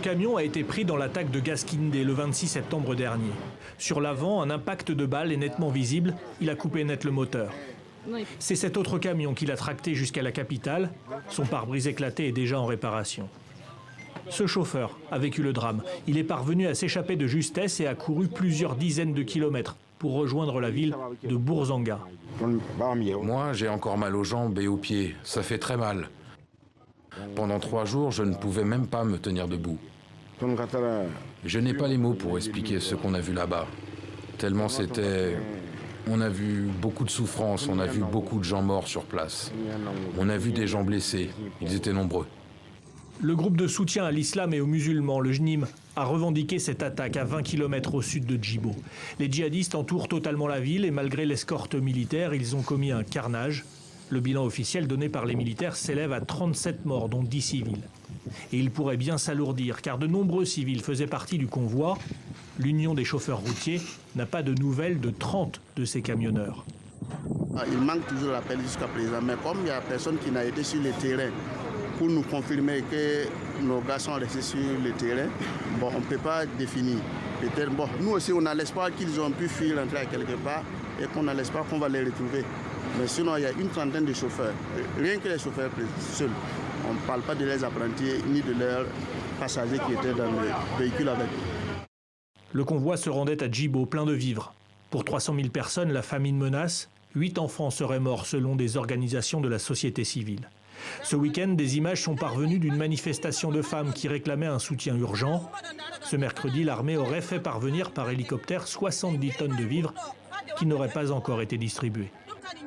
camion a été pris dans l'attaque de Gasquindé le 26 septembre dernier. Sur l'avant, un impact de balle est nettement visible. Il a coupé net le moteur. C'est cet autre camion qui l'a tracté jusqu'à la capitale. Son pare-brise éclaté est déjà en réparation. Ce chauffeur a vécu le drame. Il est parvenu à s'échapper de justesse et a couru plusieurs dizaines de kilomètres pour rejoindre la ville de Bourzanga. Moi, j'ai encore mal aux jambes et aux pieds. Ça fait très mal. Pendant 3 jours, je ne pouvais même pas me tenir debout. Je n'ai pas les mots pour expliquer ce qu'on a vu là-bas. Tellement c'était... On a vu beaucoup de souffrance, on a vu beaucoup de gens morts sur place. On a vu des gens blessés, ils étaient nombreux. Le groupe de soutien à l'islam et aux musulmans, le JNIM, a revendiqué cette attaque à 20 km au sud de Djibo. Les djihadistes entourent totalement la ville et malgré l'escorte militaire, ils ont commis un carnage. Le bilan officiel donné par les militaires s'élève à 37 morts, dont 10 civils. Et il pourrait bien s'alourdir, car de nombreux civils faisaient partie du convoi. L'Union des chauffeurs routiers n'a pas de nouvelles de 30 de ces camionneurs. Il manque toujours l'appel jusqu'à présent, mais comme il n'y a personne qui n'a été sur le terrain pour nous confirmer que nos gars sont restés sur le terrain, bon, on ne peut pas définir. Peut-être, bon, nous aussi, on a l'espoir qu'ils ont pu fuir, rentrer à quelque part et qu'on a l'espoir qu'on va les retrouver. Mais sinon, il y a une trentaine de chauffeurs, rien que les chauffeurs seuls. On ne parle pas de leurs apprentis ni de leurs passagers qui étaient dans le véhicule avec eux. Le convoi se rendait à Djibo, plein de vivres. Pour 300 000 personnes, la famine menace. 8 enfants seraient morts selon des organisations de la société civile. Ce week-end, des images sont parvenues d'une manifestation de femmes qui réclamaient un soutien urgent. Ce mercredi, l'armée aurait fait parvenir par hélicoptère 70 tonnes de vivres qui n'auraient pas encore été distribuées.